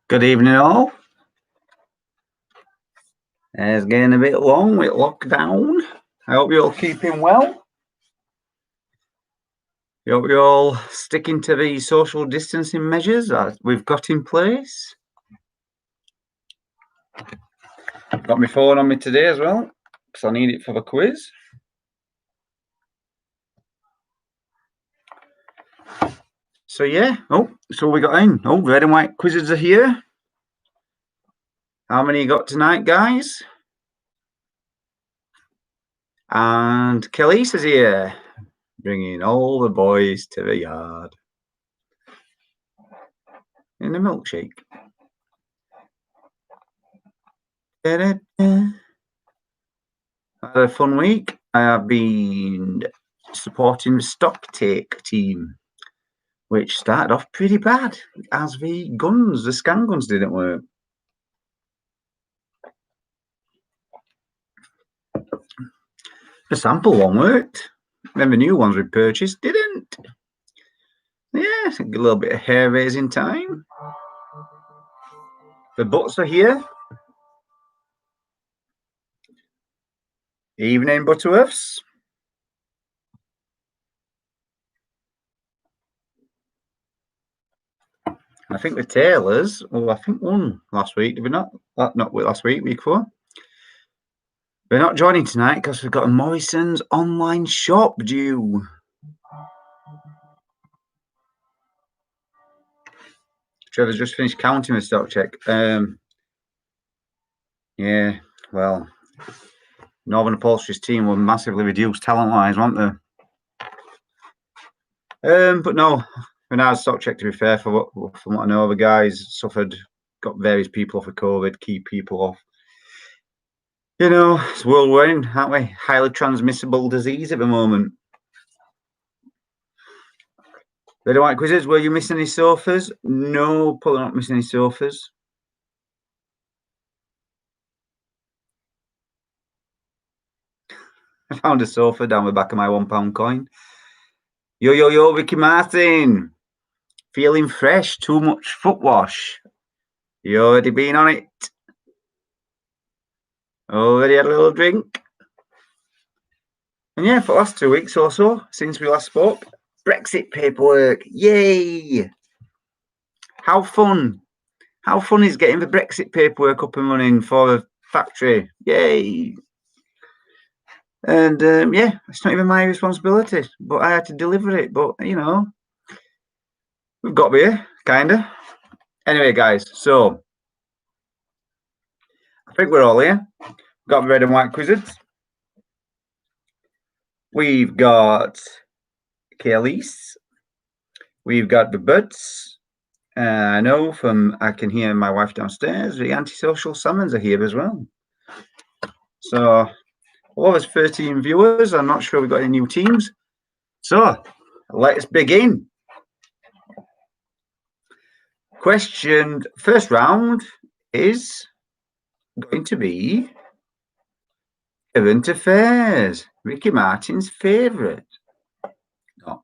Good evening, all. It's getting a bit long with lockdown. I hope you're all keeping well. I hope you're all sticking to the social distancing measures that we've got in place. Got my phone on me today as well, because I need it for the quiz. So yeah, so we got in. Red and white quizzes are here. How many you got tonight, guys? And Kelly's is here, bringing all the boys to the yard in a milkshake. Had a fun week. I have been supporting the stock take team, which started off pretty bad as the scan guns didn't work. The sample one worked, then the new ones we purchased didn't. Yeah, a little bit of hair raising time. The butts are here. Evening, Butterworths. I think the Taylors, I think won last week, did we not? Not last week, week before. We're not joining tonight because we've got a Morrison's online shop due. Trevor's just finished counting the stock check. Yeah, well, Northern Upholstery's team were massively reduced talent-wise, weren't they? But no, when I stock check, to be fair, from what I know, the guys got various people off of COVID, key people off. You know, it's worldwide, aren't we? Highly transmissible disease at the moment. Red and white quizzes, were you missing any sofas? No, probably not missing any sofas. I found a sofa down the back of my £1 coin. Yo, Ricky Martin. Feeling fresh, too much foot wash. You already been on it? Already had a little drink? And yeah, for the last 2 weeks or so, since we last spoke, Brexit paperwork. Yay! How fun. How fun is getting the Brexit paperwork up and running for the factory? Yay! And yeah, it's not even my responsibility, but I had to deliver it. But, you know, we've got there, kind of. Anyway, guys, so I think we're all here. We've got the red and white quizzes. We've got Kayleese. We've got the Buds. I know I can hear my wife downstairs. The antisocial summons are here as well. So, well, there's 13 viewers. I'm not sure we've got any new teams. So, let's begin. First round is going to be current affairs. Ricky Martin's favourite. No.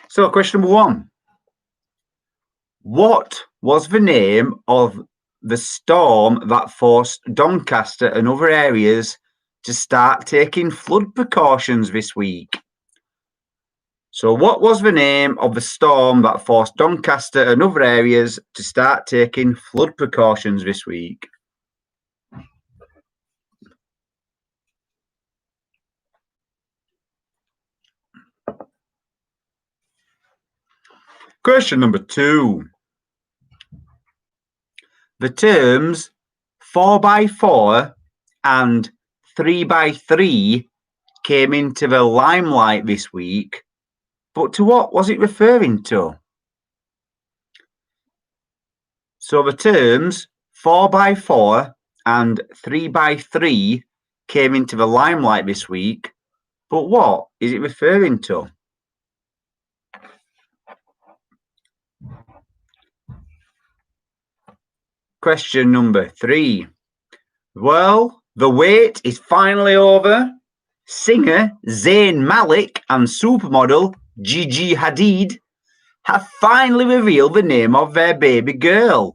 So, question number 1. What was the name of the storm that forced Doncaster and other areas to start taking flood precautions this week? So what was the name of the storm that forced Doncaster and other areas to start taking flood precautions this week? Question number 2. The terms 4x4 and 3x3 came into the limelight this week, but to what was it referring to? So the terms 4x4 and 3x3 came into the limelight this week, but what is it referring to? Question number 3. Well, the wait is finally over. Singer Zayn Malik and supermodel Gigi Hadid have finally revealed the name of their baby girl.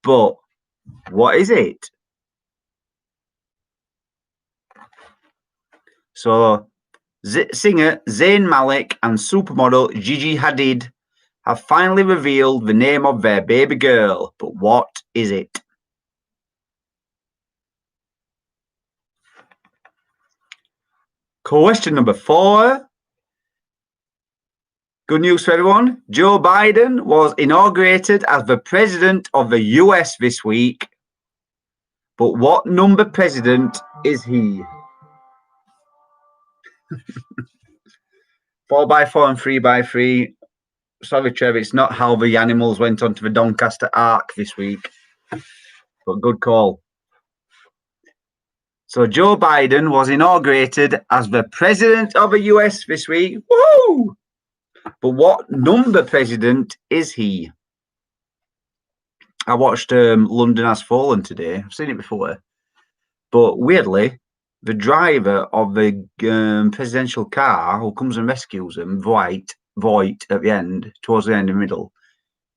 But what is it? So, singer Zayn Malik and supermodel Gigi Hadid have finally revealed the name of their baby girl. But what is it? Question number 4. Good news for everyone. Joe Biden was inaugurated as the president of the US this week. But what number president is he? 4x4 and 3x3. Sorry, Trev, it's not how the animals went onto the Doncaster Ark this week. But good call. So Joe Biden was inaugurated as the president of the US this week. Woo! But what number president is he? I watched London Has Fallen today. I've seen it before. But weirdly, the driver of the presidential car who comes and rescues him, Voight at the end, towards the end in the middle,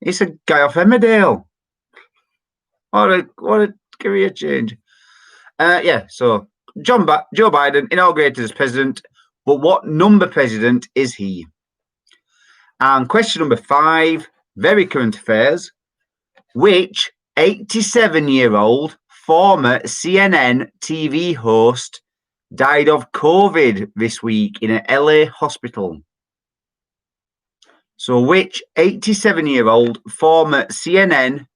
it's a guy off Emmerdale. What a career change. So Joe Biden inaugurated as president, but what number president is he? And question number 5, very current affairs. Which 87-year-old former CNN TV host died of COVID this week in an LA hospital? So which 87-year-old former CNN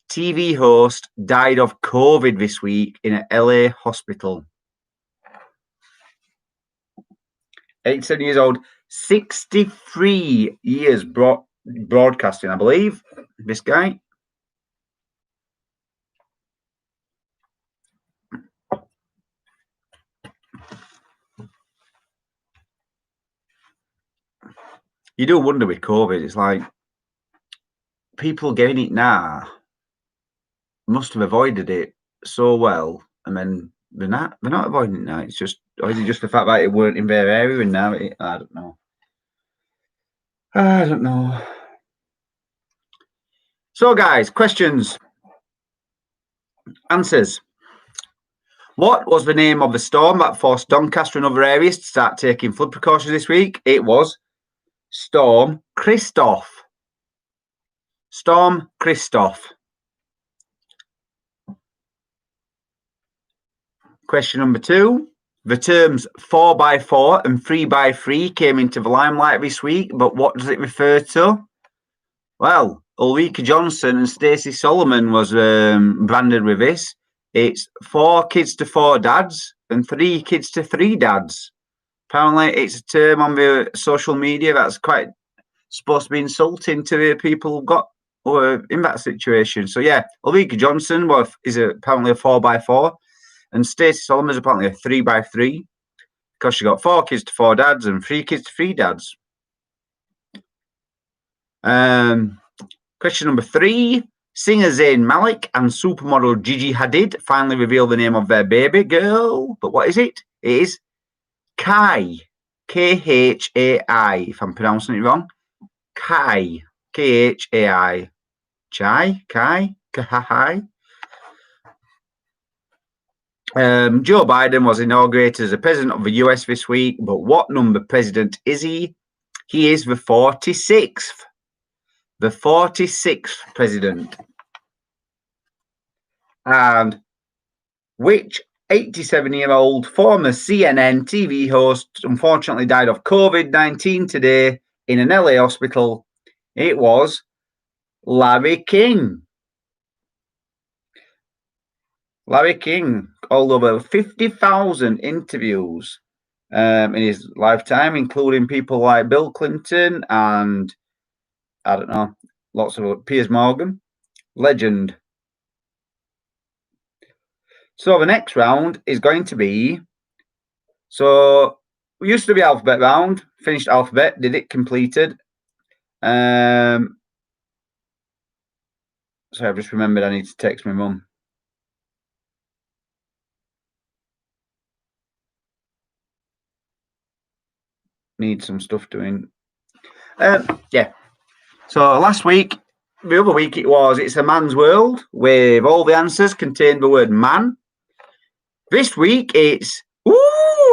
TV host died of COVID this week in an LA hospital? 87 years old, 63 years broadcasting, I believe, this guy. You do wonder with COVID, it's like people getting it now must have avoided it so well, and then they're not avoiding it now. It's just, or is it just the fact that it weren't in their area and now I don't know. So guys, questions, answers. What was the name of the storm that forced Doncaster and other areas to start taking flood precautions this week? It was Storm Christoph. Storm Christoph. Question number 2. The terms 4x4 and 3x3 came into the limelight this week, but what does it refer to? Well, Ulrika Johnson and Stacey Solomon was branded with this. It's 4 kids to 4 dads and 3 kids to 3 dads. Apparently, it's a term on the social media that's quite supposed to be insulting to the people who are in that situation. So yeah, Ulrika Johnson is apparently a 4x4, and Stacey Solomon is apparently a 3x3 because she got 4 kids to 4 dads and 3 kids to 3 dads. Question number 3. Singer Zayn Malik and supermodel Gigi Hadid finally revealed the name of their baby girl. But what is it? It is Kai. Khai, if I'm pronouncing it wrong. Kai. Khai. Chai? Kai? Kahai? Joe Biden was inaugurated as the president of the US this week, but what number president is he? He is the 46th. The 46th president. And which 87-year-old former CNN TV host unfortunately died of COVID-19 today in an LA hospital? It was Larry King. Larry King, all over 50,000 interviews in his lifetime, including people like Bill Clinton and, I don't know, lots of Piers Morgan. Legend. So the next round is going to be, so we used to be alphabet round, finished alphabet, did it, completed. Sorry, I've just remembered I need to text my mum. Need some stuff doing. Yeah. So last week, the other week it's a man's world with all the answers contain the word man. This week it's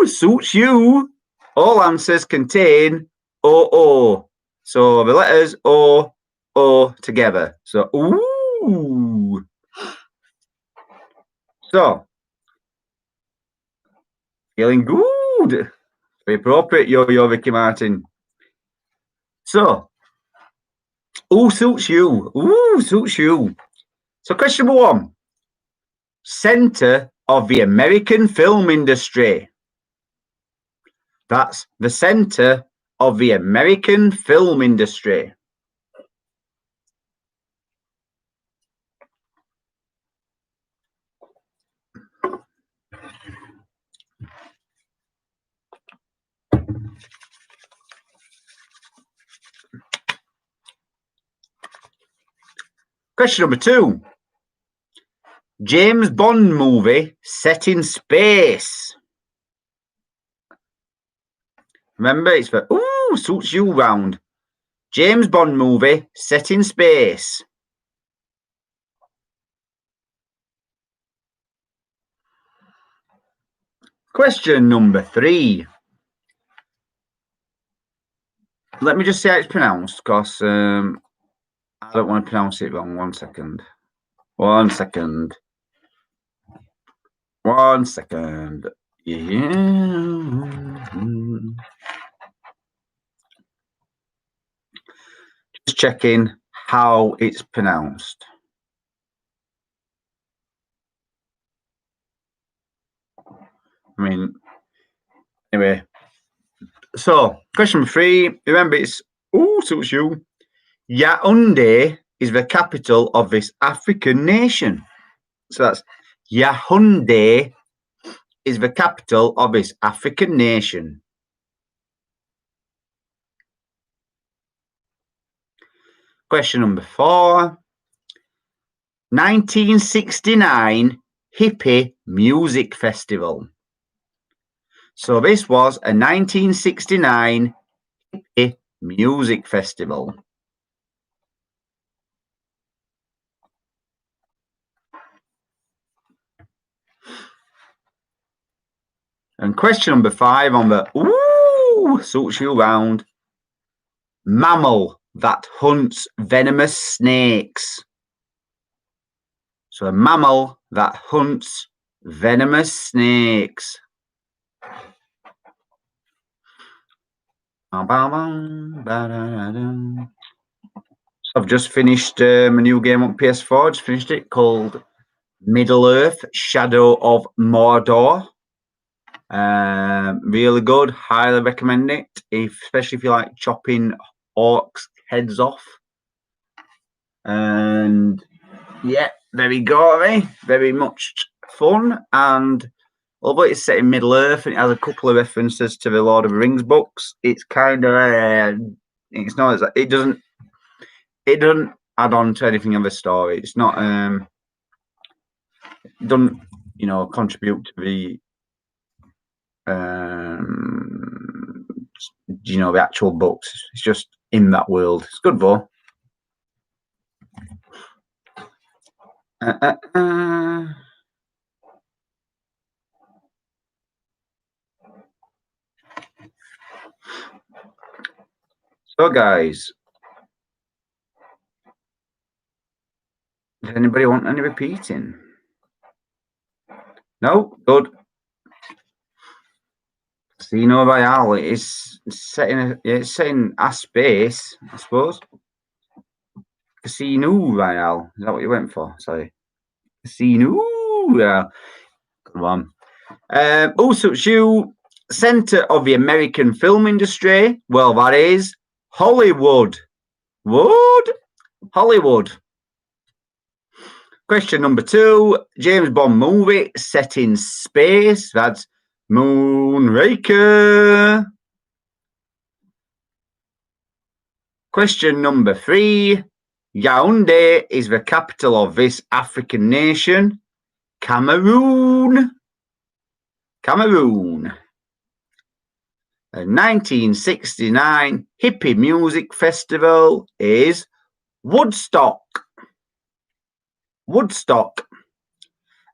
suits you. All answers contain O. So the letters O together. So ooh. So feeling good. Very appropriate, yo Ricky Martin. So who suits you? Ooh, suits you. So question number 1. Center of the American film industry. That's the center of the American film industry. Question number 2. James Bond movie set in space. Remember, it's for suits you round. James Bond movie set in space. Question number 3. Let me just see how it's pronounced, because I don't want to pronounce it wrong. 1 second. 1 second. 1 second. Yeah. Just checking how it's pronounced. I mean, anyway. So, question number 3. Remember, it's suits you. Yaoundé is the capital of this African nation. So that's Yaoundé is the capital of this African nation. Question number 4. 1969 Hippie Music Festival. So this was a 1969 Hippie Music Festival. And question number 5 on the suits you round. Mammal that hunts venomous snakes. So a mammal that hunts venomous snakes. So I've just finished a new game on PS4. Just finished it called Middle-earth: Shadow of Mordor. Really good. Highly recommend it, especially if you like chopping orcs' heads off. And yeah, very gory, very much fun. And although it's set in Middle Earth and it has a couple of references to the Lord of the Rings books, it's kind of it's not it doesn't add on to anything of the story. It's not it doesn't contribute to the the actual books. It's just in that world. It's good though. So guys, does anybody want any repeating? No? Good. Casino Royale is set in a space, I suppose. Casino Royale. Is that what you went for? Sorry. Casino Royale. Come on. Also, center of the American film industry. Well, that is Hollywood. Hollywood. Question number 2. James Bond movie set in space. That's Moonraker. Question number 3. Yaoundé is the capital of this African nation. Cameroon. A 1969 hippie music festival is Woodstock. Woodstock.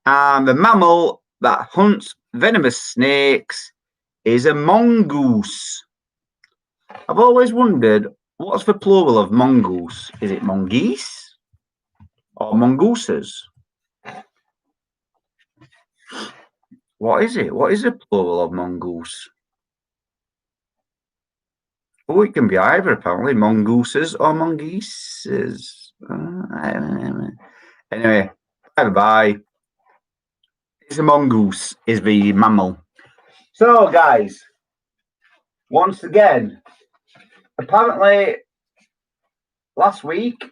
And the mammal that hunts venomous snakes is a mongoose. I've always wondered, what's the plural of mongoose? Is it mongoose or mongooses? What is it? What is the plural of mongoose? Oh, it can be either, apparently. Mongooses or mongooses. Anyway, bye. It's a mongoose, is the mammal. So, guys, once again, apparently last week,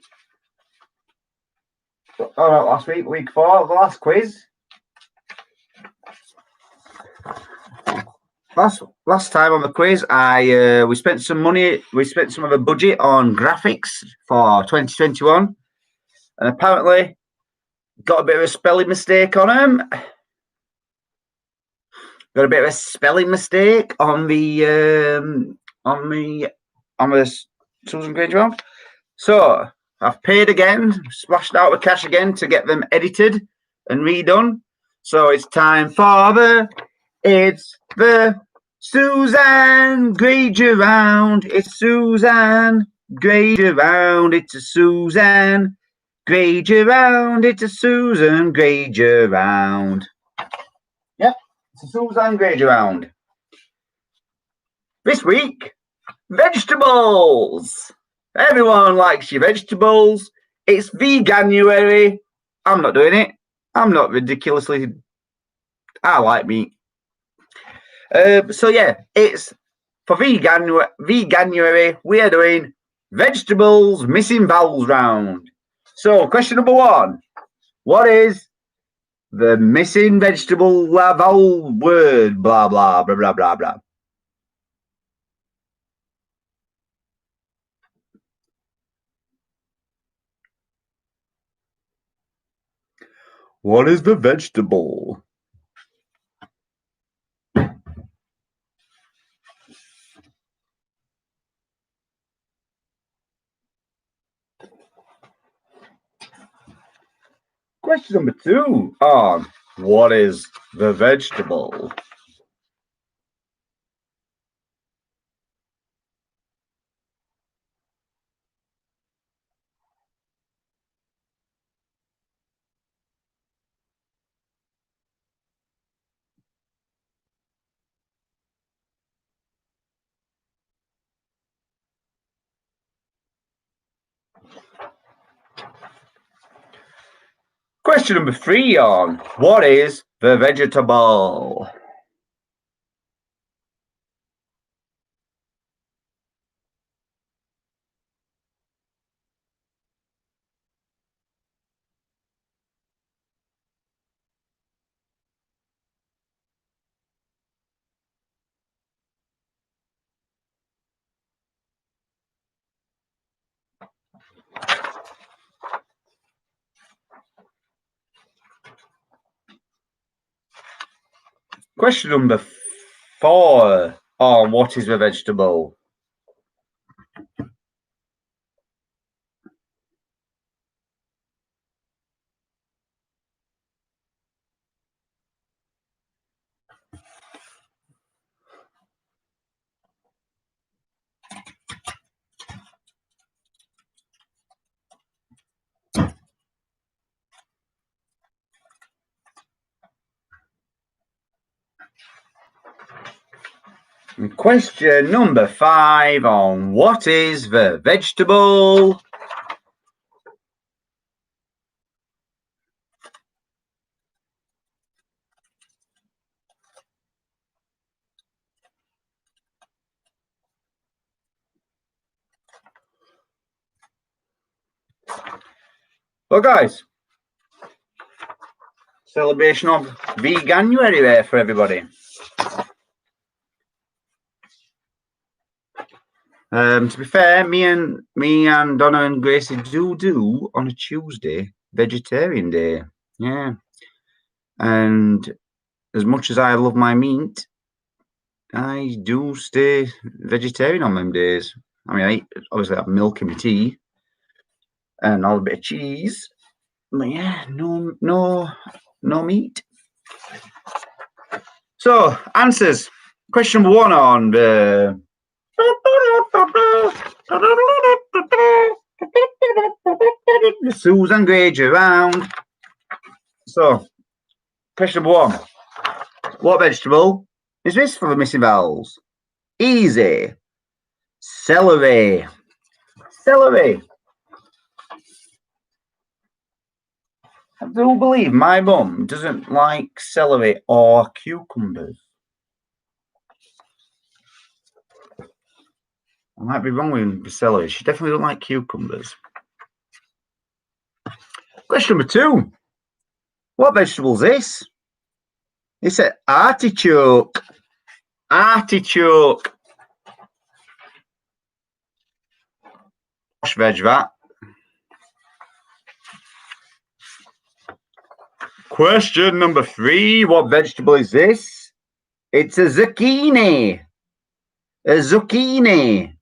week 4, the last quiz. Last time on the quiz, we spent some money. We spent some of the budget on graphics for 2021, and apparently got a bit of a spelling mistake on them. Got a bit of a spelling mistake on the Susan Granger one. So I've paid again, splashed out the cash again to get them edited and redone. So it's time for the Susan Granger round. It's Susan Granger round. It's a Susan Granger round. It's a Susan Granger round. Yep, it's a Susan Granger round. This week, vegetables. Everyone likes your vegetables. It's Veganuary. I'm not doing it. I'm not ridiculously. I like meat. So yeah, it's for Veganuary. We are doing vegetables missing vowels round. So question number 1: what is the missing vegetable vowel word? Blah blah blah blah blah blah. What is the vegetable? Question number 2 on what is the vegetable? Question number 3 on what is the vegetable? Question number 4 on what is the vegetable? And question number 5 on what is the vegetable? Well, guys, celebration of Veganuary there for everybody. To be fair, me and Donna and Gracie do on a Tuesday vegetarian day. Yeah, and as much as I love my meat, I do stay vegetarian on them days. I mean, obviously have milk in my tea and a bit of cheese. But yeah, no meat. So, answers. Question number 1 on the Susan Granger round. So, question number 1. What vegetable is this for the missing vowels? Easy. Celery. Celery. I do believe my mum doesn't like celery or cucumbers. I might be wrong with celery. She definitely doesn't like cucumbers. Question number 2. What vegetable is this? It's an artichoke. Artichoke. Veg that. Question number 3. What vegetable is this? It's a zucchini. A zucchini.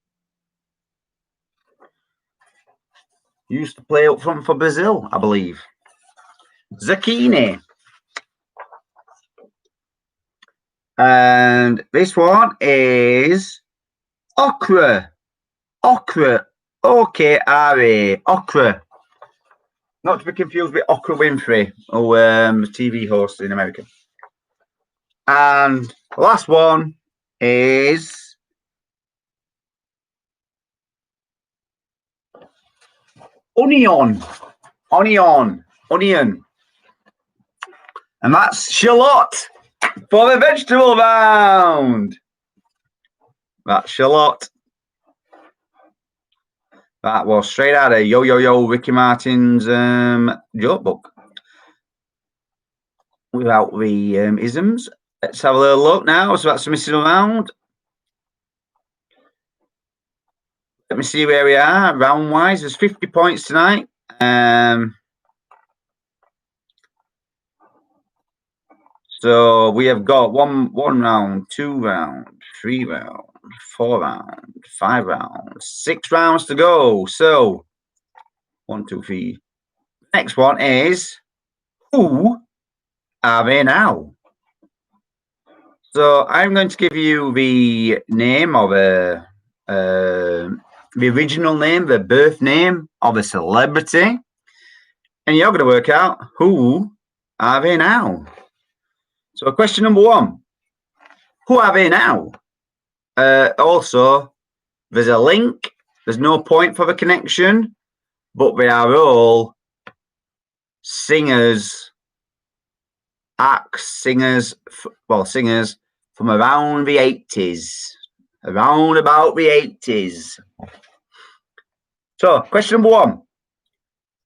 Used to play up front for Brazil, I believe. Zucchini. And this one is okra. Okra. O-K-R-A. Okra. Not to be confused with Oprah Winfrey, who TV host in America. And the last one is onion. Onion. And that's shallot for the vegetable round. That's shallot. That was straight out of Yo Ricky Martin's joke book. Without the isms. Let's have a little look now. So that's missing around. Let me see where we are round wise. There's 50 points tonight. So we have got one round, 2 round, 3 round, 4 round, 5 rounds, 6 rounds to go. So 1, 2, 3. Next one is who are they now? So I'm going to give you the name of the original name, the birth name of a celebrity, and you're going to work out who are they now. So question number 1, who are they now? Also, there's a link. There's no point for the connection, but they are all singers, acts, singers from around the 80s. Around about the 80s. So, question number 1.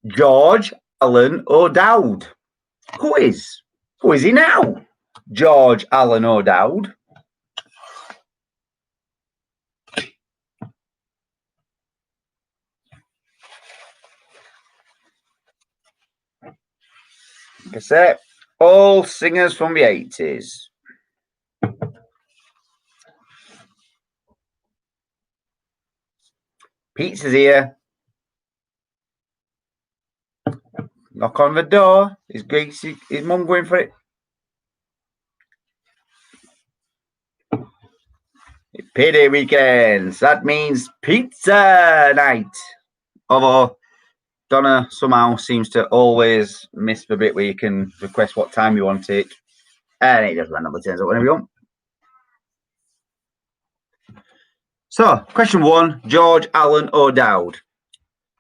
George Allen O'Dowd. Who is he now? George Allen O'Dowd. Like I said, all singers from the 80s. Pizza's here. Knock on the door. Is mum going for it? It's payday weekends. That means pizza night. Although Donna somehow seems to always miss the bit where you can request what time you want it. And it just randomly turns up whenever you want. So, question 1, George Allen O'Dowd.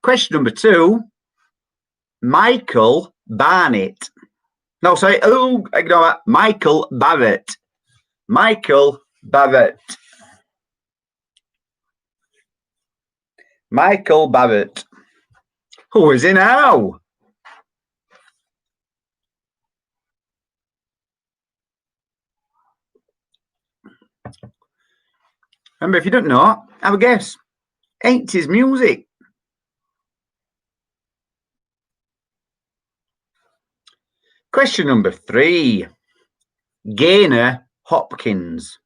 Question number 2, Michael Barnett. No, sorry. Ignore that. Michael Barrett. Michael Barrett. Michael Barrett. Who is he now? Remember, if you don't know, have a guess. 80s music. Question number 3. Gaynor Hopkins.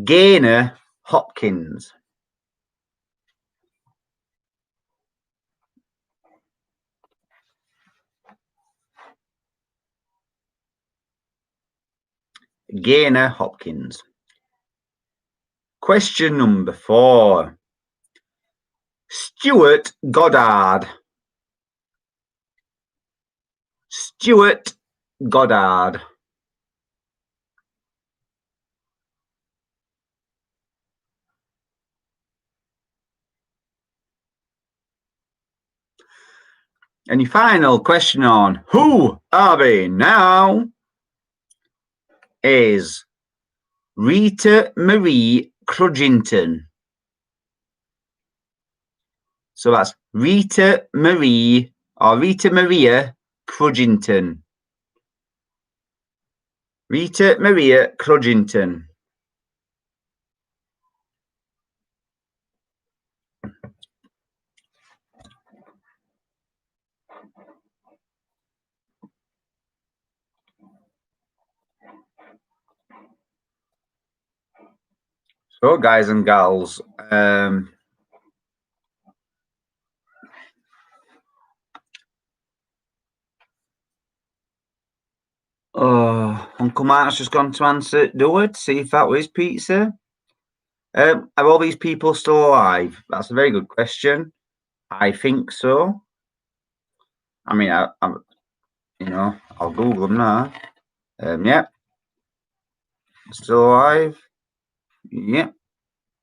Gaynor Hopkins. Gaynor Hopkins. Question number 4. Stuart Goddard. Stuart Goddard. And your final question on Who Are They Now is Rita Marie Crudgington. So that's Rita Marie or Rita Maria Crudgington. Rita Maria Crudgington. So, guys and gals, Uncle Mark's just gone to answer Durwood, see if that was pizza. Are all these people still alive? That's a very good question. I think so. I mean, I'm I'll Google them now. Yeah. Still alive? Yeah.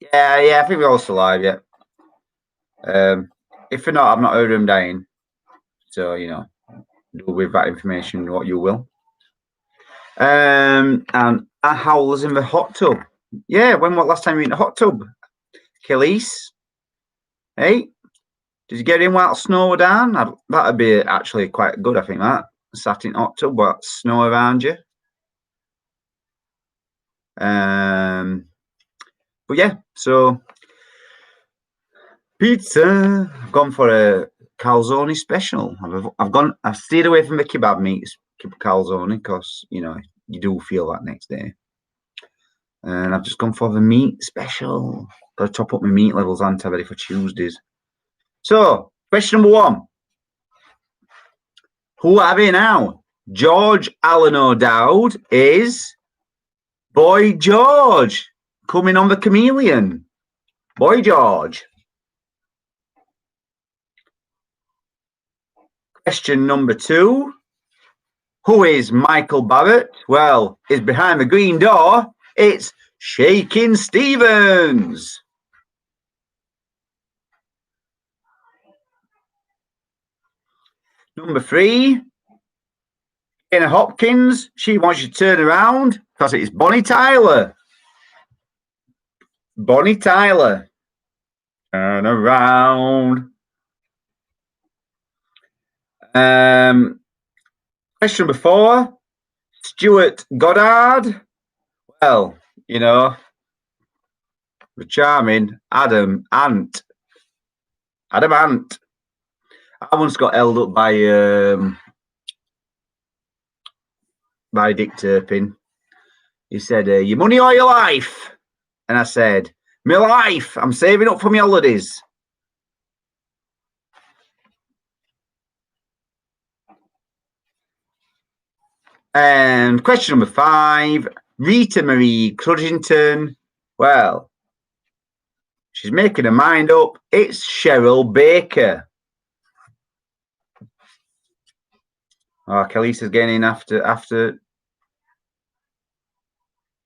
Yeah, I think we're all still alive, yeah. If we're not, I've not heard of them dying. So, do with that information what you will. And Howl's in the hot tub. Yeah, when was last time you were in the hot tub? Khalees? Hey? Did you get in while snow down? That'd be actually quite good, I think, that. Sat in hot tub, but snow around you. But yeah, so pizza. I've gone for a calzone special. I've stayed away from the kebab meats, calzone, because you do feel that next day. And I've just gone for the meat special. Got to top up my meat levels, aren't I, ready for Tuesdays. So, question number 1. Who are they now? George Allen O'Dowd is Boy George, coming on the Chameleon. Boy George. Question number 2. Who is Michael Barrett? Well, is behind the green door. It's Shakin' Stevens. Number 3. Gaynor Hopkins. She wants you to turn around because it's Bonnie Tyler. Bonnie Tyler. Turn around. Question number 4. Stuart Goddard. Well, the charming Adam Ant. Adam Ant. I once got held up by Dick Turpin. He said, your money or your life? And I said, my life. I'm saving up for my holidays. And question number 5, Rita Marie Crudgington. Well, she's making her mind up. It's Cheryl Baker. Oh, Khalees getting in after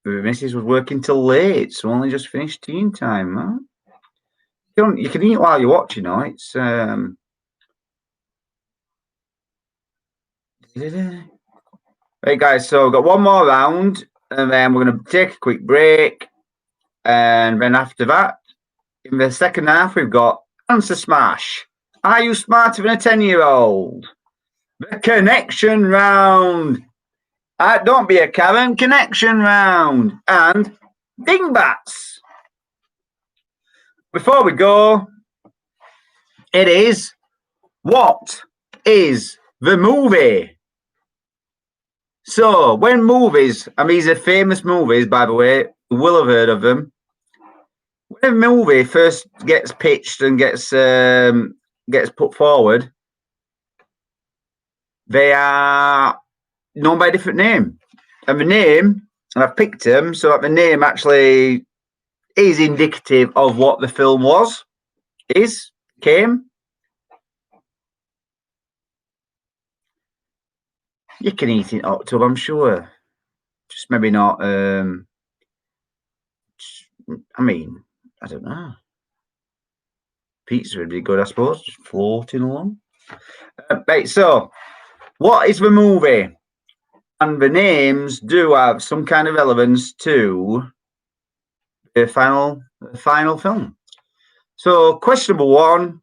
the missus was working till late, so only just finished tea time, huh? You can eat while you watch, it's Right, guys, so we've got one more round, and then we're going to take a quick break. And then after that, in the second half, we've got Answer Smash. Are you smarter than a 10-year-old? The connection round. Don't be a Karen, connection round. And Dingbats. Before we go, it is, what is the movie? So, when movies, these are famous movies, by the way, You will have heard of them. When a movie first gets pitched and gets put forward, they are known by a different name. And the name, and I've picked them so that the name actually is indicative of what the film came. You can eat it up to, I'm sure. Just maybe not. I mean, I don't know. Pizza would be good, I suppose. Just floating along. Right, so what is the movie? And the names do have some kind of relevance to the final film. So, question number 1,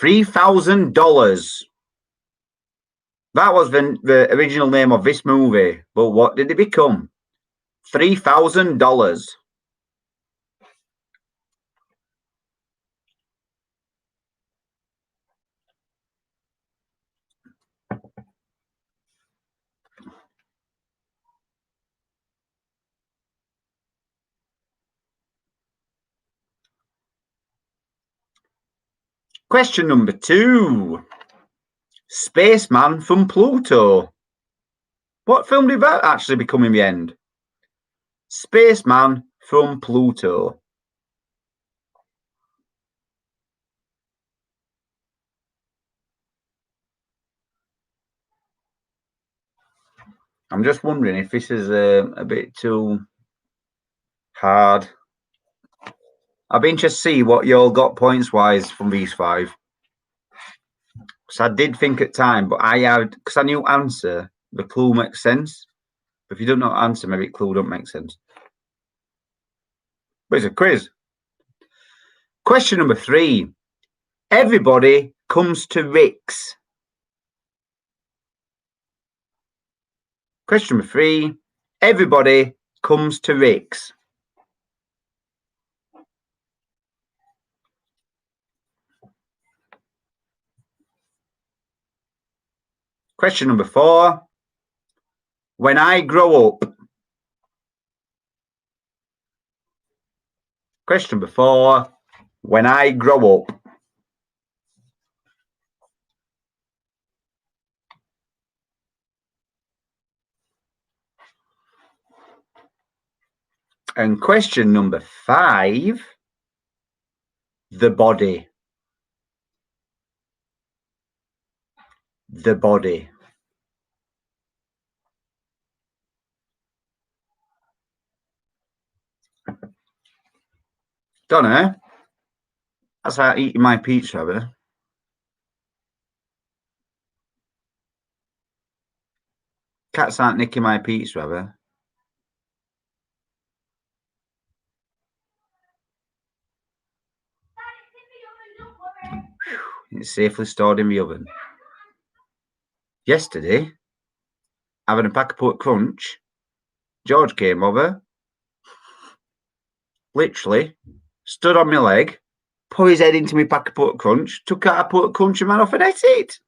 $3,000. That was the original name of this movie, but what did it become? $3,000. Question number 2. Spaceman from Pluto. What film did that actually become in the end? Spaceman from Pluto. I'm just wondering if this is a bit too hard. I'll be interested to see what you all got points-wise from these 5. Because I did think at time, but because I knew answer, the clue makes sense. But if you don't know answer, maybe the clue don't make sense. But it's a quiz. Question number 3. Everybody comes to Rick's. Question number 3. Everybody comes to Rick's. Question number 4. When I grow up. Question number 4. When I grow up. And question number 5. The body. The body. Don't know. That's how eating my pizza, have you? Cats aren't nicking my pizza, have you? It's safely stored in the oven. Yesterday, having a pack of Port Crunch, George came over, literally stood on my leg, put his head into my pack of Port Crunch, took out a Port Crunch and ran off and ate it.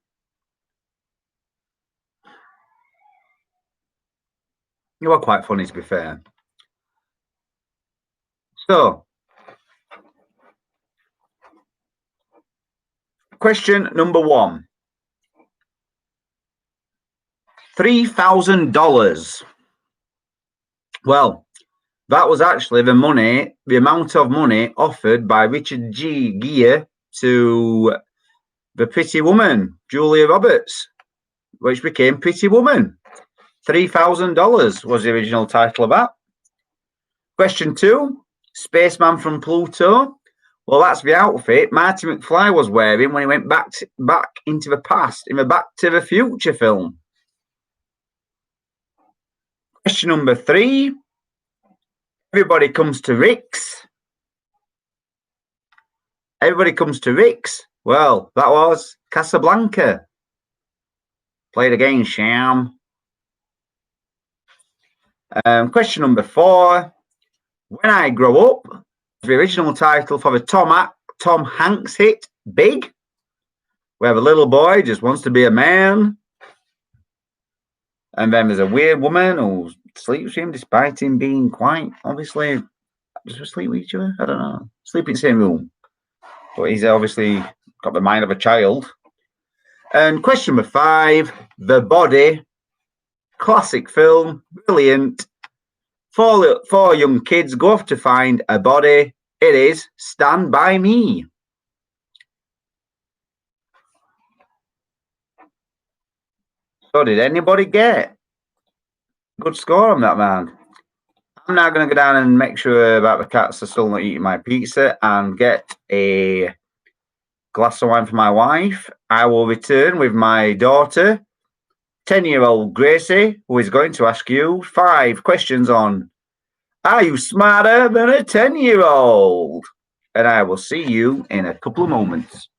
You are quite funny, to be fair. So, question number 1. $3,000. Well, that was actually the amount of money offered by Richard G. Gere to the Pretty Woman, Julia Roberts, which became Pretty Woman. $3,000 was the original title of that. Question 2, Spaceman from Pluto. Well, that's the outfit Marty McFly was wearing when he went back into the past in the Back to the Future film. Question number 3, everybody comes to Rick's. Everybody comes to Rick's. Well, that was Casablanca. Play it again, Sham. Question number 4, When I Grow Up, the original title for the Tom Hanks hit, Big, where the little boy just wants to be a man. And then there's a weird woman who's sleeps with him despite him being quite obviously just asleep with each other. I don't know. Sleep in the same room. But he's obviously got the mind of a child. And question number 5, The Body. Classic film, brilliant. Four young kids go off to find a body. It is Stand By Me. So did anybody get good score on that, man? I'm now going to go down and make sure that the cats are still not eating my pizza and get a glass of wine for my wife. I will return with my daughter, 10-year-old Gracie, who is going to ask you 5 questions on Are you smarter than a 10-year-old? And I will see you in a couple of moments.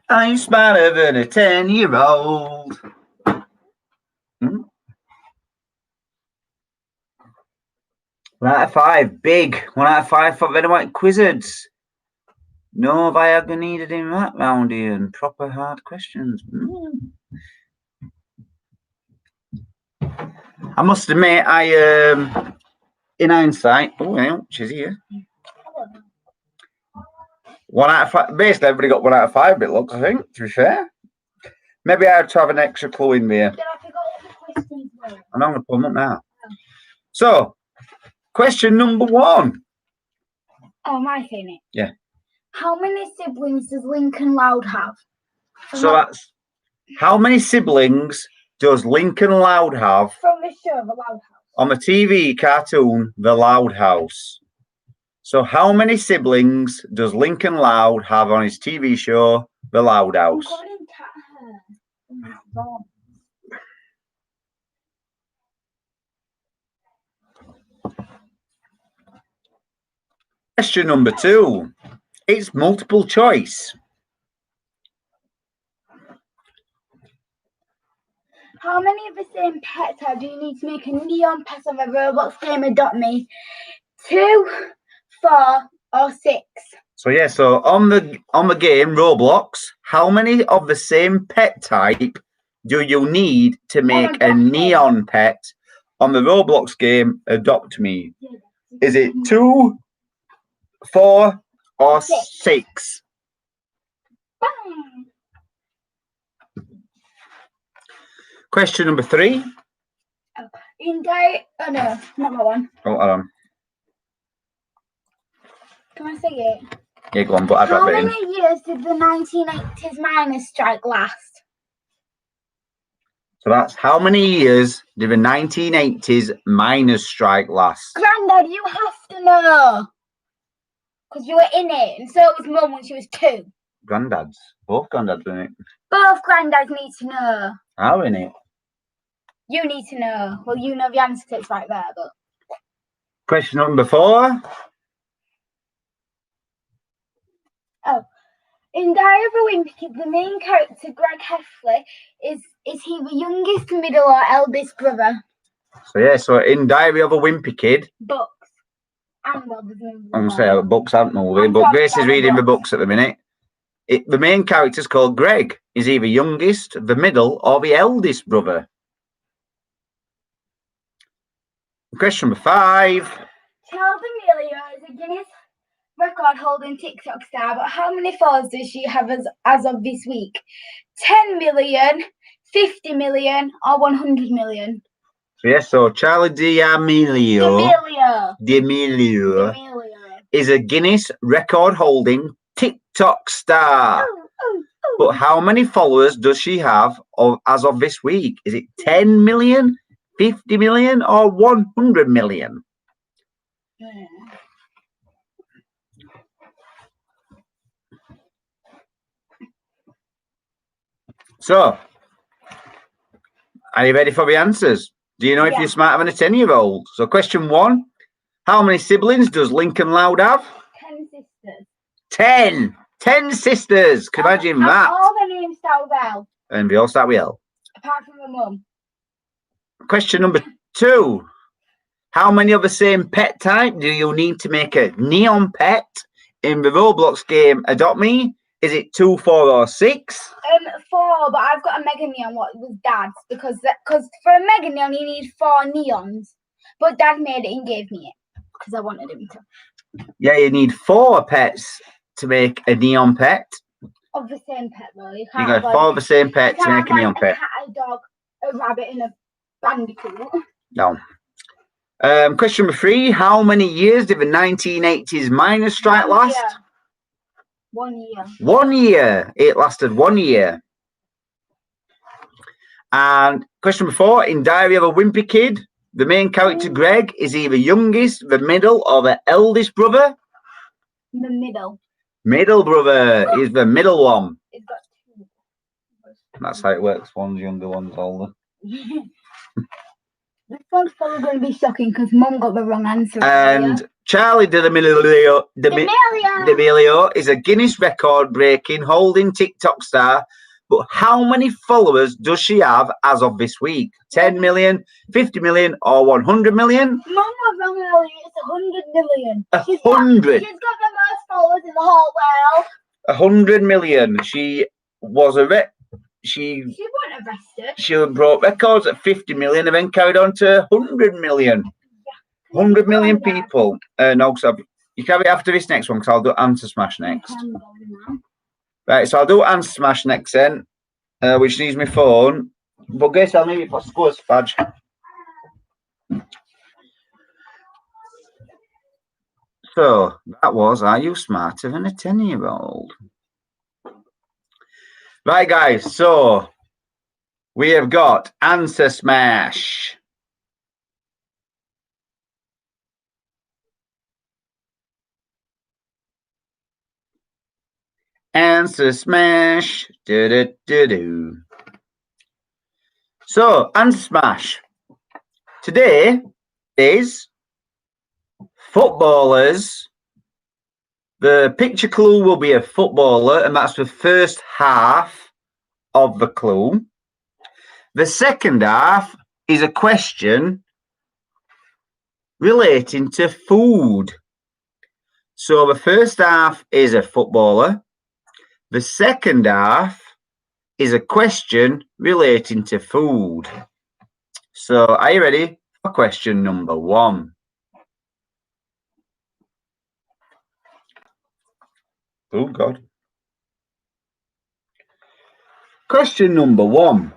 Are you smarter than a 10-year-old? 1 out of 5, big. 1 out of 5 for Red and White Quizzards. No Viagra needed in that round, Ian. Proper hard questions. I must admit, in hindsight, she's here. 1 out of 5. Basically, everybody got 1 out of 5. It looks, I think. To be fair, maybe I had to have an extra clue in there. I'm not going to pull them up now. So, question number 1. Oh, my thing. Yeah. How many siblings does Lincoln Loud have? So that's how many siblings does Lincoln Loud have? From the show, The Loud House. On the TV cartoon, The Loud House. So how many siblings does Lincoln Loud have on his TV show, The Loud House? Question number 2. It's multiple choice. How many of the same pet type do you need to make a neon pet of a Roblox game Adopt Me? 2, 4, or 6? So yeah, so on the game Roblox, how many of the same pet type do you need to make a neon pet on the Roblox game Adopt Me? Is it 2, 4, or 6? Bang. Question number 3. Oh no, not that one. Oh, hold on. Can I say it? Yeah, go on, but I got it in. How many years did the 1980s miners' strike last? So that's how many years did the 1980s miners' strike last? Grandad, you have to know. Because you were in it, and so was Mum when she was 2. Granddads. Both granddads were in it. Both granddads need to know. How in it? You need to know. Well, you know the answer to it's right there, but... Question number 4. Oh. In Diary of a Wimpy Kid, the main character, Greg Heffley, is he the youngest, middle, or eldest brother? So yeah, so in Diary of a Wimpy Kid, Books. And Bob's movie. I'm going to say books aren't movie, but Grace is reading the books at the minute. The main character's called Greg. He's either youngest, the middle, or the eldest brother. Question number 5. Charles Amelia is a Guinness record holding TikTok star, but how many followers does she have as of this week? 10 million, 50 million, or 100 million? So yes, so Charlie D'Amelio is a Guinness record holding TikTok star. But how many followers does she have as of this week? Is it 10 million, 50 million, or 100 million? So, are you ready for the answers? Do you know if you're smarter than a 10-year-old? So, question 1. How many siblings does Lincoln Loud have? 10 sisters. 10! 10 sisters! Can you imagine that? All their names start with L. And they all start with L. Apart from the mum. Question number 2. How many of the same pet type do you need to make a neon pet in the Roblox game Adopt Me? Is it 2, 4, or 6? 4, but I've got a mega neon what was Dad's because for a mega neon you need 4 neons. But Dad made it and gave me it because I wanted him to. Yeah, you need 4 pets to make a neon pet. Of the same pet though. You got 4 of the same pet to make a neon pet. A cat, a dog, a rabbit, and a bandicoot. No. Question number 3. How many years did the 1980s miners' strike last? 1 year. 1 year. It lasted 1 year. And question number 4. In Diary of a Wimpy Kid, the main character Greg is either youngest, the middle, or the eldest brother? The middle. Middle brother is the middle one. It's got 2. That's how it works. One's younger, one's older. This one's probably going to be shocking because Mum got the wrong answer. And Charlie D'Amelio is a Guinness record breaking holding TikTok star. But how many followers does she have as of this week? 10 million, 50 million, or 100 million? Mum was wrong earlier. It's 100 million. 100. She's got the most followers in the whole world. 100 million. She was She wasn't arrested. She broke records at 50 million and then carried on to 100 million. 100 million people. No, so you carry it after this next one because I'll do Answer Smash next. Right, so I'll do Answer Smash next then, which needs my phone. But guess I'll need it for Scores Badge. So that was, are you smarter than a 10-year-old? Right, guys, so we have got Answer Smash. Answer Smash. Do. So, Answer Smash. Today is footballers. The picture clue will be a footballer, and that's the first half of the clue. The second half is a question relating to food. So the first half is a footballer. The second half is a question relating to food. So are you ready for question number 1? Oh, God. Question number 1.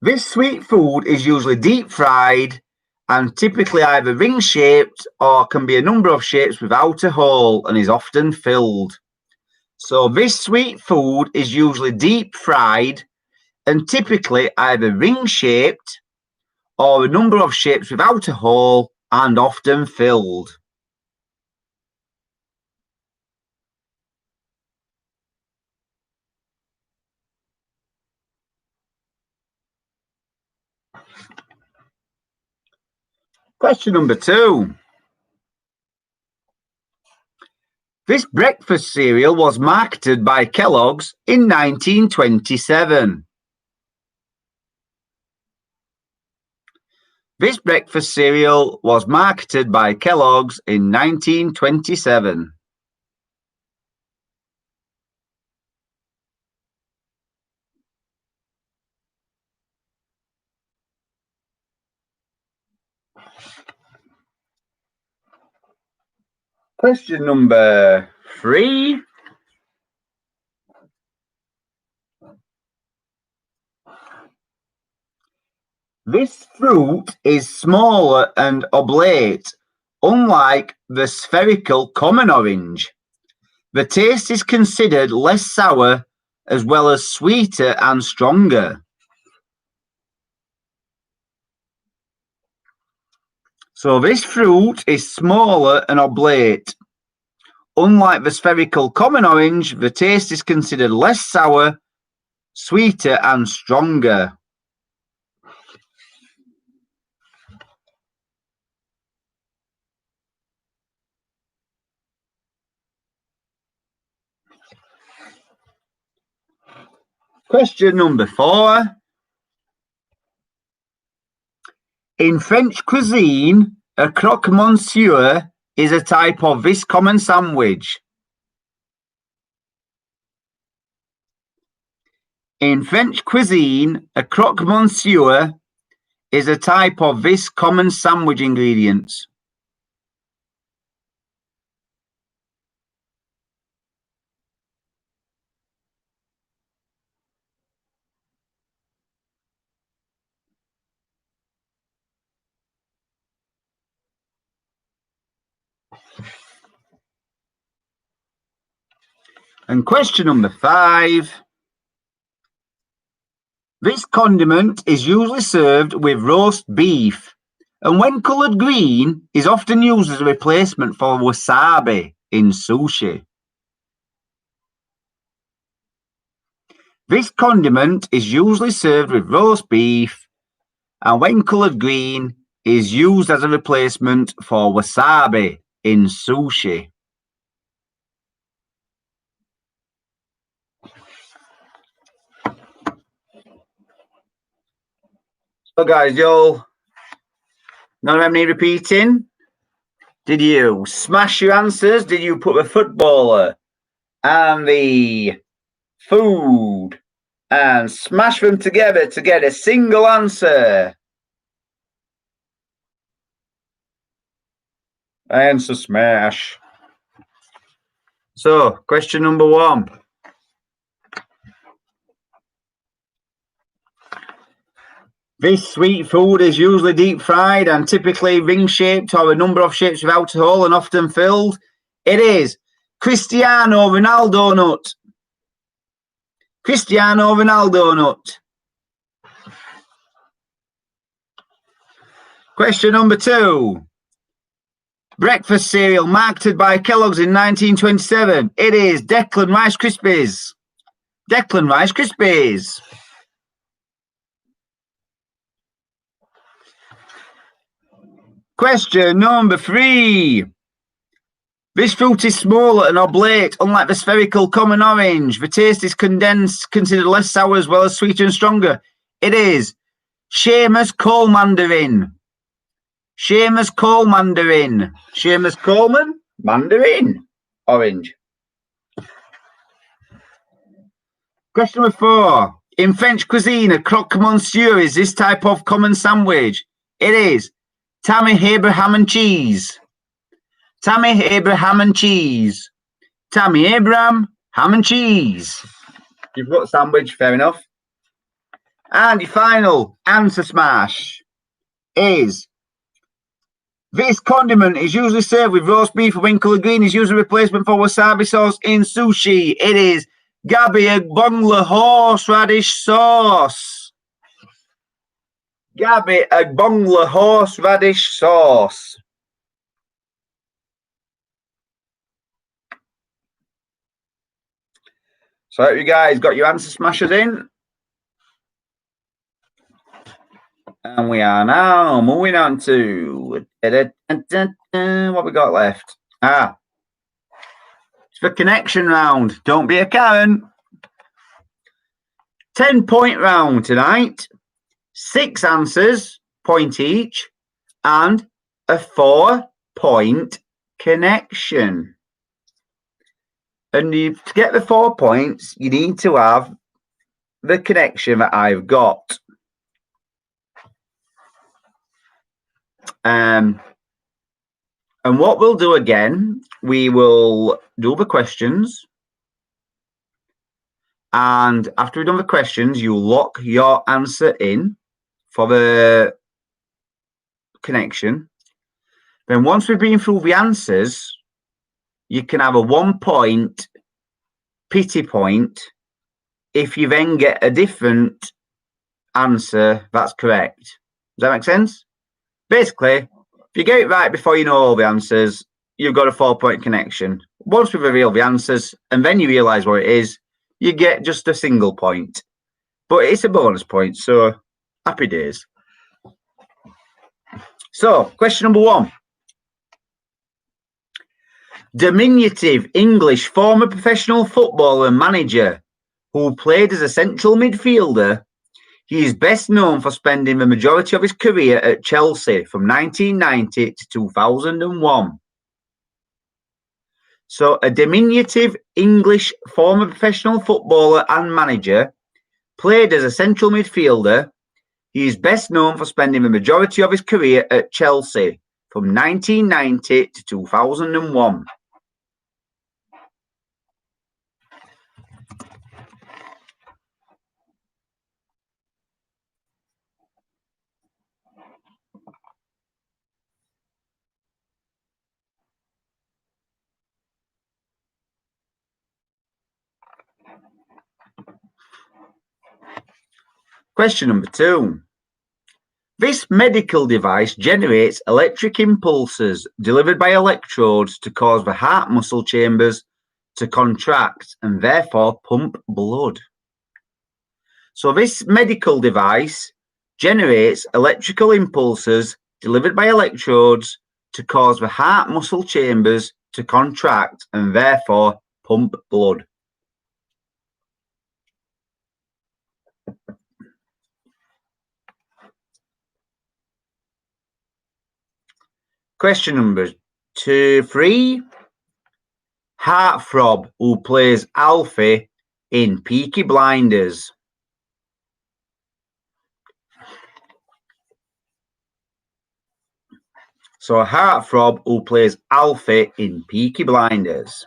This sweet food is usually deep fried and typically either ring shaped or can be a number of shapes without a hole and is often filled. So this sweet food is usually deep fried and typically either ring shaped or a number of shapes without a hole and often filled. Question number 2. This breakfast cereal was marketed by Kellogg's in 1927. This breakfast cereal was marketed by Kellogg's in 1927. Question number 3. This fruit is smaller and oblate, unlike the spherical common orange. The taste is considered less sour as well as sweeter and stronger. So this fruit is smaller and oblate. Unlike the spherical common orange, the taste is considered less sour, sweeter and stronger. Question number 4. In French cuisine, a croque monsieur is a type of this common sandwich. In French cuisine, a croque monsieur is a type of this common sandwich ingredients. And question number 5. This condiment is usually served with roast beef, and when coloured green, is often used as a replacement for wasabi in sushi. This condiment is usually served with roast beef, and when coloured green, is used as a replacement for wasabi in sushi. So guys, none of them need repeating. Did you smash your answers? Did you put the footballer and the food and smash them together to get a single answer? Answer smash. So, question number 1. This sweet food is usually deep fried and typically ring shaped or a number of shapes without a hole and often filled. It is Cristiano Ronaldo nut. Cristiano Ronaldo nut. Question number 2. Breakfast cereal marketed by Kellogg's in 1927. It is Declan Rice Krispies. Declan Rice Krispies. Question number 3. This fruit is smaller and oblate, unlike the spherical common orange. The taste is condensed, considered less sour as well as sweeter and stronger. It is Seamus Cole Mandarin. Seamus Cole Mandarin. Seamus Coleman Mandarin. Orange. Question number 4. In French cuisine, a croque monsieur is this type of common sandwich. It is Tammy Abraham and cheese. Tammy Abraham and cheese. Tammy Abraham, ham and cheese. You've got sandwich, fair enough. And your final answer smash is this condiment is usually served with roast beef, and when coloured green is used as a replacement for wasabi sauce in sushi. It is Gabi Agbongla horseradish sauce. Gabi Agbongla horseradish sauce. So I hope you guys got your answer smashers in. And we are now moving on to what we got left. It's the connection round. Don't be a Karen. 10-point round tonight. 6 answers, point each, and a 4-point connection. And to get the 4 points, you need to have the connection that I've got. And what we'll do again, we will do the questions. And after we've done the questions, you lock your answer in for the connection. Then once we've been through the answers, you can have a 1 point pity point if you then get a different answer that's correct. Does that make sense? Basically, if you get it right before you know all the answers, you've got a 4-point connection. Once we reveal the answers and then you realise what it is, you get just a single point. But it's a bonus point, so happy days. So, question number 1. Diminutive English former professional footballer and manager who played as a central midfielder. He is best known for spending the majority of his career at Chelsea from 1990 to 2001. So, a diminutive English former professional footballer and manager played as a central midfielder. He is best known for spending the majority of his career at Chelsea from 1990 to 2001. Question number 2. This medical device generates electric impulses delivered by electrodes to cause the heart muscle chambers to contract and therefore pump blood. So this medical device generates electrical impulses delivered by electrodes to cause the heart muscle chambers to contract and therefore pump blood. Question number 3. Heartthrob, who plays Alfie in Peaky Blinders. So Heartthrob, who plays Alfie in Peaky Blinders.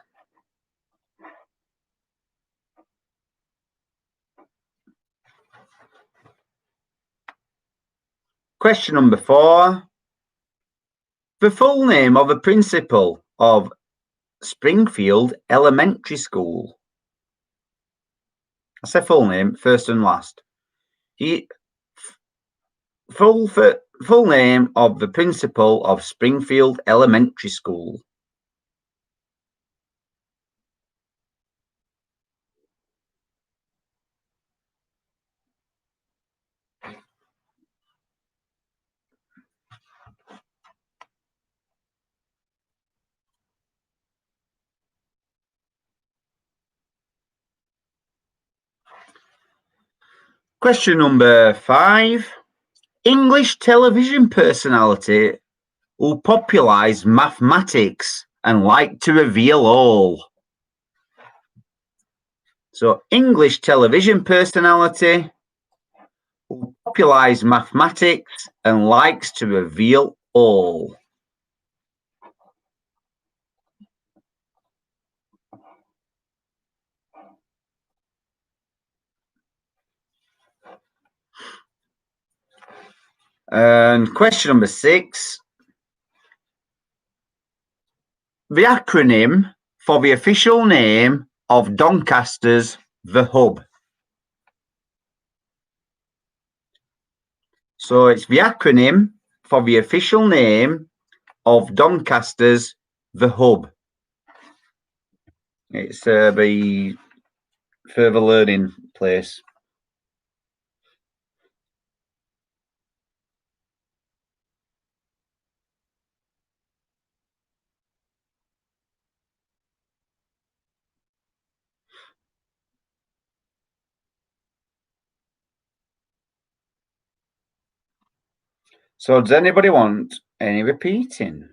Question number 4. The full name of the principal of Springfield Elementary School. I say full name, first and last. Full name of the principal of Springfield Elementary School. Question number 5. English television personality who popularised mathematics and liked to reveal all. So English television personality who popularised mathematics and likes to reveal all. And question number 6. The acronym for the official name of Doncaster's The Hub. So it's the acronym for the official name of Doncaster's The Hub. It's the further learning place. So does anybody want any repeating?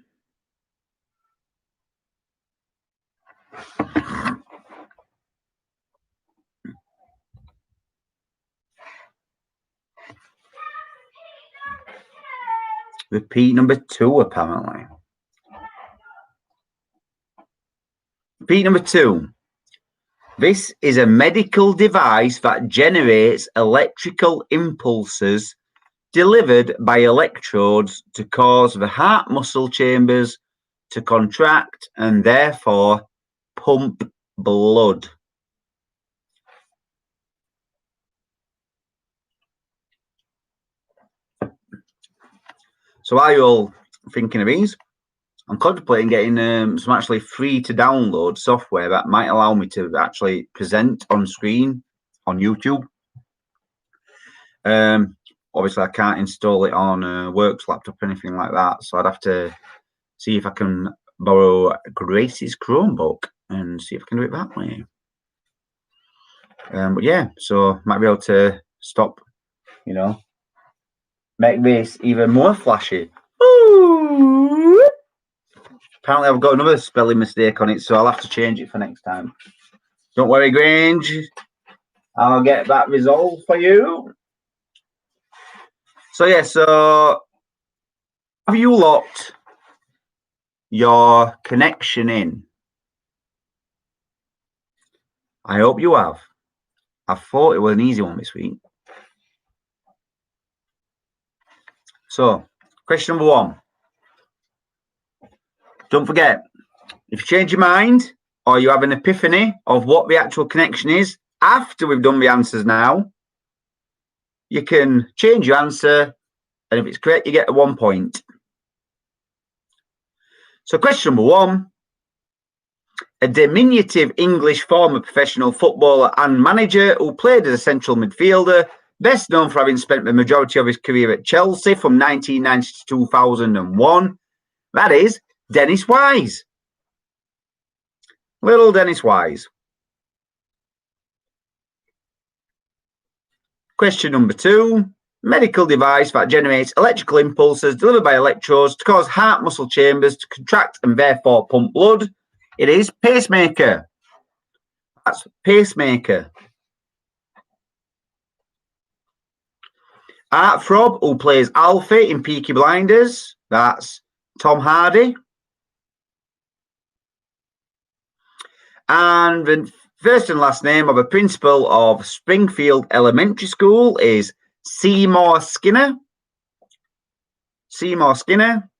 Repeat number 2, apparently. Repeat number 2. This is a medical device that generates electrical impulses delivered by electrodes to cause the heart muscle chambers to contract and therefore pump blood. So while you're all thinking of these, I'm contemplating getting some actually free to download software that might allow me to actually present on screen on YouTube. Obviously, I can't install it on a works laptop or anything like that, so I'd have to see if I can borrow Grace's Chromebook and see if I can do it that way. But yeah, so might be able to stop, make this even more flashy. Ooh. Apparently, I've got another spelling mistake on it, so I'll have to change it for next time. Don't worry, Grange. I'll get that resolved for you. So yeah, so have you locked your connection in? I hope you have. I thought it was an easy one this week. So, question number 1. Don't forget, if you change your mind or you have an epiphany of what the actual connection is after we've done the answers now, you can change your answer, and if it's correct, you get 1 point. So question number 1, a diminutive English former professional footballer and manager who played as a central midfielder, best known for having spent the majority of his career at Chelsea from 1990 to 2001. That is Dennis Wise. Little Dennis Wise. Question number 2. Medical device that generates electrical impulses delivered by electrodes to cause heart muscle chambers to contract and therefore pump blood. It is pacemaker. That's pacemaker. Heartthrob, who plays Alfie in Peaky Blinders. That's Tom Hardy. And the first and last name of a principal of Springfield Elementary School is Seymour Skinner. Seymour Skinner.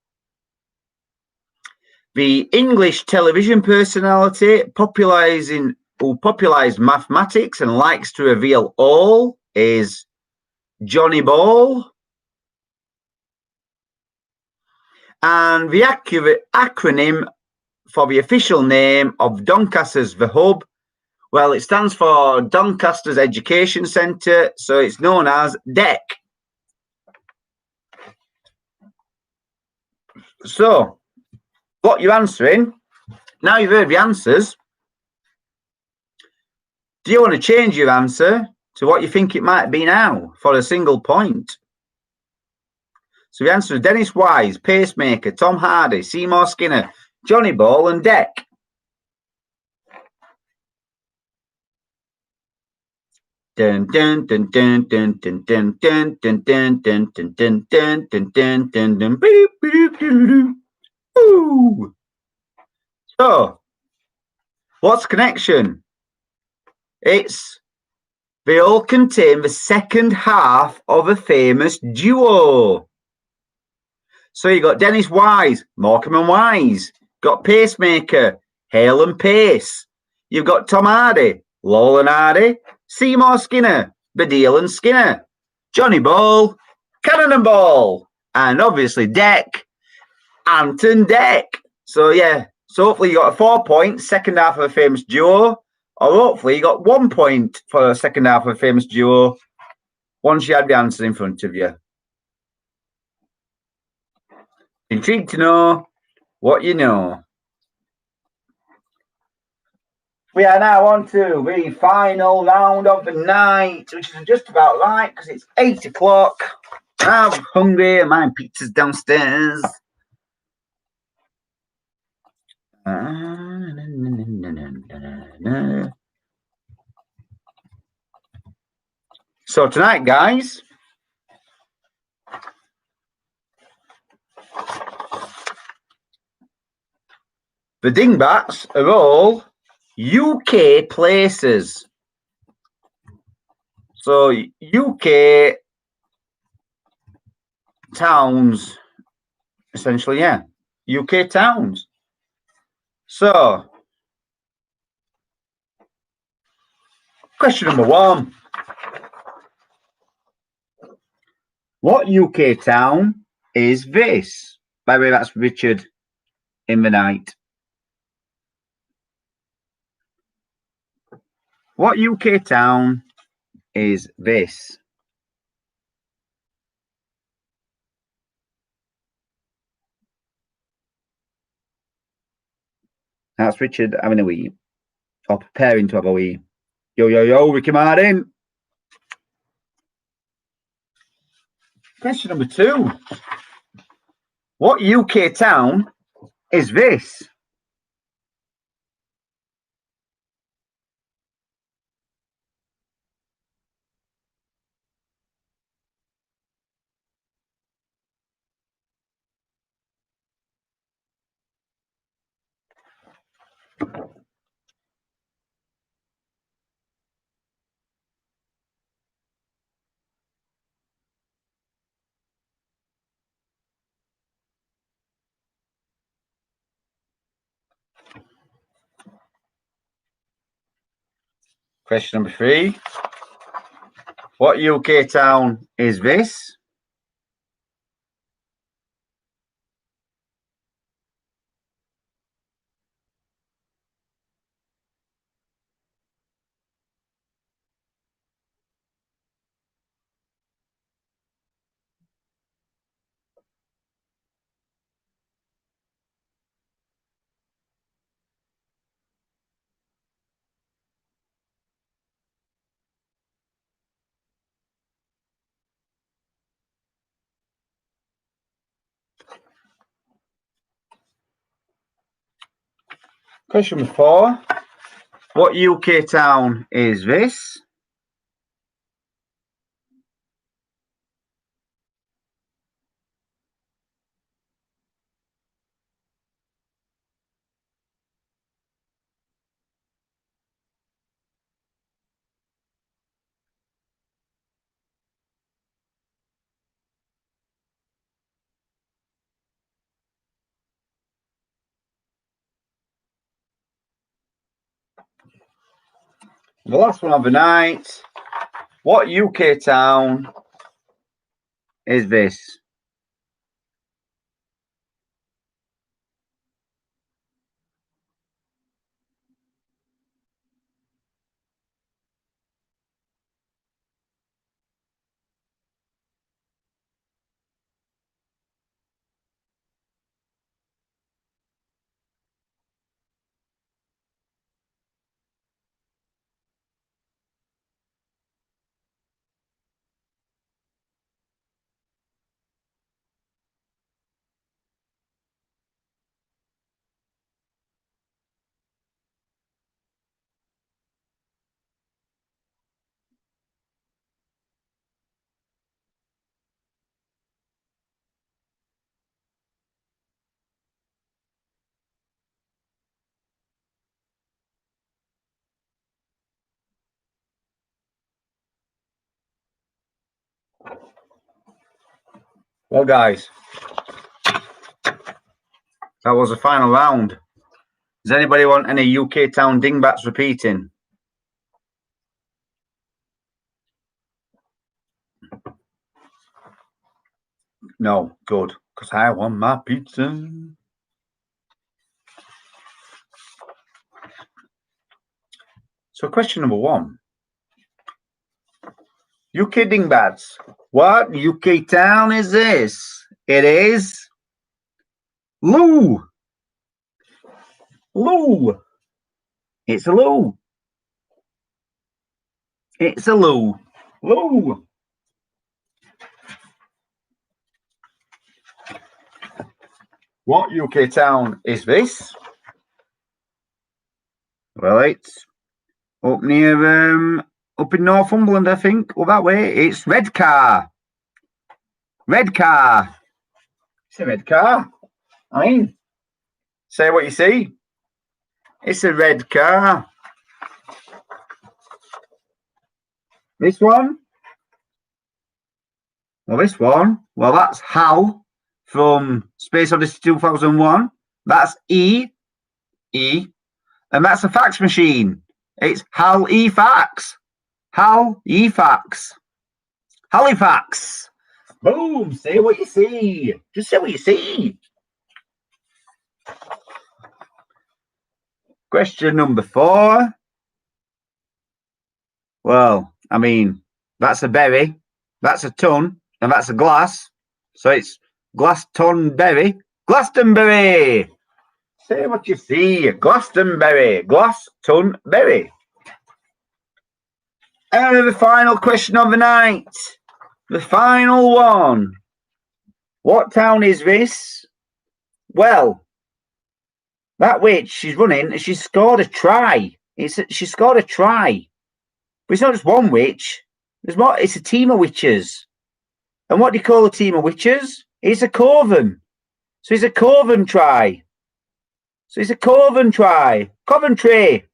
The English television personality who popularised mathematics and likes to reveal all is Johnny Ball. And the acronym for the official name of Doncaster's The Hub, well, it stands for Doncaster's Education Centre, so it's known as DEC. So, what you're answering, now you've heard the answers, do you want to change your answer to what you think it might be now for a single point? So the answer is Dennis Wise, pacemaker, Tom Hardy, Seymour Skinner, Johnny Ball and DEC. Dun dun dun dun dun dun dun dun dun dun dun dun dun dun dun dun dun dun. Ooh. So, what's connection? It's they all contain the second half of a famous duo. So you got Dennis Wise, Morecambe and Wise. Got pacemaker, Hale and Pace. You've got Tom Hardy, Lowell and Hardy. Seymour Skinner, Baddiel and Skinner. Johnny Ball, Cannon and Ball. And obviously DEC, Anton DEC. So yeah, so hopefully you got a 4 point second half of a famous duo, or hopefully you got 1 point for a second half of a famous duo once you had the answers in front of you. Intrigued to know what you know. We are now on to the final round of the night, which is just about right because it's 8 o'clock. I'm hungry and my pizza's downstairs. So tonight, guys, the dingbats are all UK places. So UK towns, essentially, yeah. UK towns. So, question number 1. What UK town is this? By the way, that's Richard in the night. What UK town is this? That's Richard having a wee, or preparing to have a wee. Yo, yo, yo, Ricky Martin. Question number 2. What UK town is this? Question number 3. What UK town is this? Question number 4. What UK town is this? The last one of the night. What UK town is this? Well, guys, that was the final round. Does anybody want any UK town dingbats repeating? No, good, because I want my pizza. So question number 1. UK dingbats. What UK town is this? It is Lou. Lou. It's a Lou. It's a Lou. Lou. What UK town is this? Well, it's up near, up in Northumberland, I think. Well, that way, it's Redcar. Redcar. It's a red car. I mean, say what you see. It's a red car. This one? Well, this one. Well, that's HAL from Space Odyssey 2001. That's E. And that's a fax machine. It's HAL E-Fax. HAL E-Fax. Halifax. Boom. Say what you see. Just say what you see. Question number 4. Well, I mean, that's a berry, that's a ton, and that's a glass. So it's Glastonbury. Glastonbury! Say what you see. Glastonbury. Glastonbury. And the final question of the night. The final one. What town is this? Well, that witch, she's running, she's scored a try. She scored a try. But it's not just one witch. There's more. It's a team of witches. And what do you call a team of witches? It's a coven. So it's a coven try. So it's a coven try. Coventry.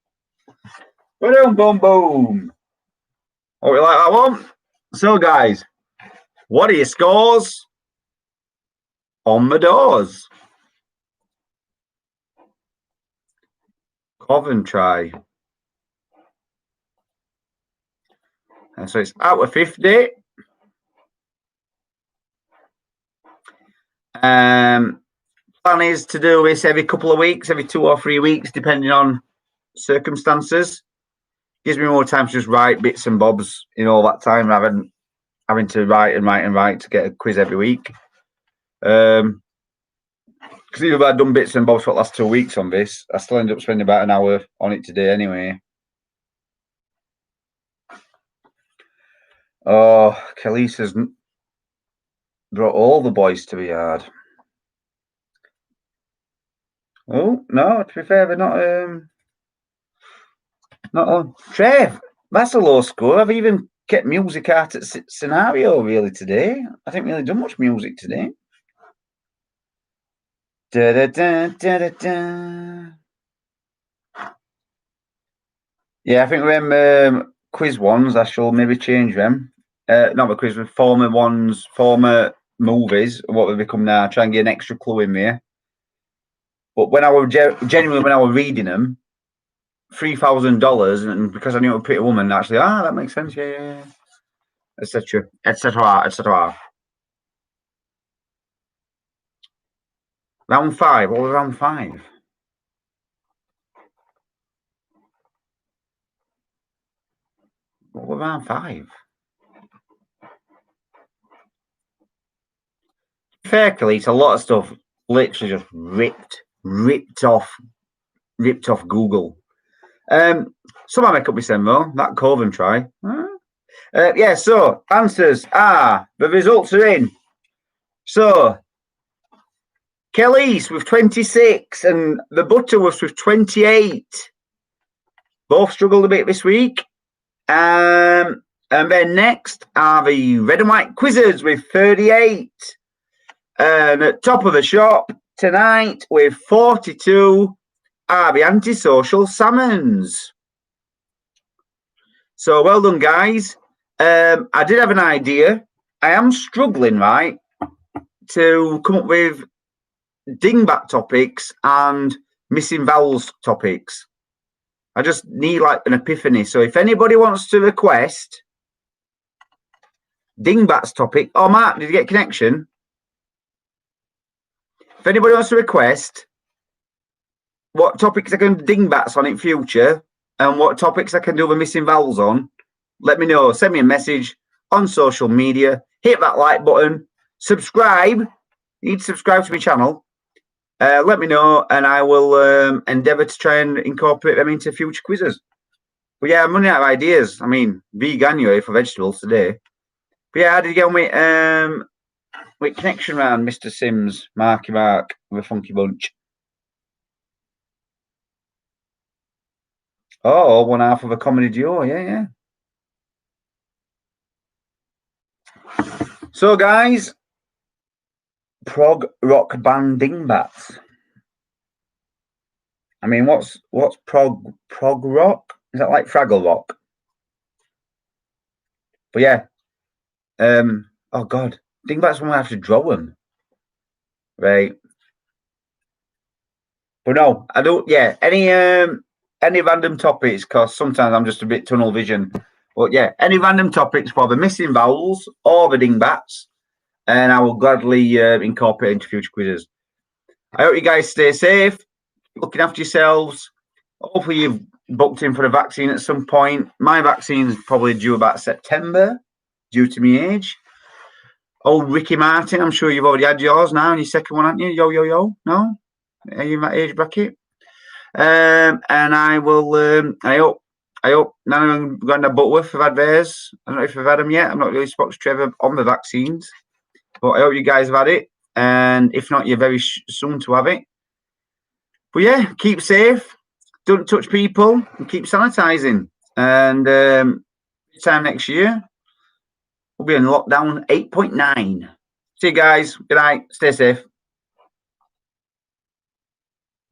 Boom, boom, boom. Oh, we like that one? So, guys, what are your scores on the doors? Coventry. And so it's out of 50. Plan is to do this every couple of weeks, every 2 or 3 weeks, depending on circumstances. Gives me more time to just write bits and bobs in all that time, having to write to get a quiz every week. Because even though I've done bits and bobs for the last 2 weeks on this, I still end up spending about an hour on it today anyway. Oh, Khalees has brought all the boys to the yard. Oh, no, to be fair, they're not on. Trev, that's a low score. I've even kept music out at scenario really today. I haven't really done much music today. Da, da, da, da, da, da. Yeah, I think them quiz ones, I shall maybe change them. Not the quiz, former ones, former movies, what they become now. Try and get an extra clue in there. But when I was genuinely, when I was reading them, $3,000, and because I knew it was a pretty woman, actually, that makes sense, yeah, etc., etc., etc. Round 5. What was round 5? What was round 5? Fairly, it's a lot of stuff literally just ripped off Google. Some I make up myself though. That Coventry. Yeah. So answers are, the results are in. So Khalees with 26 and the Butterworths with 28. Both struggled a bit this week. And then next are the Red and White Quizzers with 38. And at top of the shop tonight with 42 are the Antisocial Salmons. So well done, guys. I did have an idea. I am struggling, right, to come up with dingbat topics and missing vowels topics. I just need like an epiphany. So if anybody wants to request dingbats topic, Mark, did you get connection? If anybody wants to request what topics I can dingbats on in future and what topics I can do the missing vowels on, let me know. Send me a message on social media. Hit that like button. Subscribe. You need to subscribe to my channel. Let me know, and I will endeavour to try and incorporate them into future quizzes. But yeah, I'm running out of ideas. I mean, veganuary for vegetables today. But yeah, how did you get on with with connection round Mr. Sims, Marky Mark, with a funky bunch. Oh, one half of a comedy duo, yeah. So, guys, prog rock band Dingbats. I mean, what's prog rock? Is that like Fraggle Rock? But yeah, oh god, Dingbats when I have to draw them, right? But no, I don't. Yeah, any random topics, because sometimes I'm just a bit tunnel vision. But yeah, any random topics for the missing vowels or the Dingbats, and I will gladly incorporate into future quizzes. I hope you guys stay safe, looking after yourselves. Hopefully you've booked in for a vaccine at some point. My vaccine's probably due about September, due to my age. Oh, Ricky Martin, I'm sure you've already had yours now, and your second one, haven't you? Yo. No? Are you in that age bracket? And I will, I hope none of them going to Butterworth have had theirs. I don't know if I've had them yet. I'm not really spoken to Trevor on the vaccines. But I hope you guys have had it. And if not, you're very soon to have it. But yeah, keep safe. Don't touch people. And keep sanitising. And this time next year, we'll be in lockdown 8.9. See you guys. Good night. Stay safe.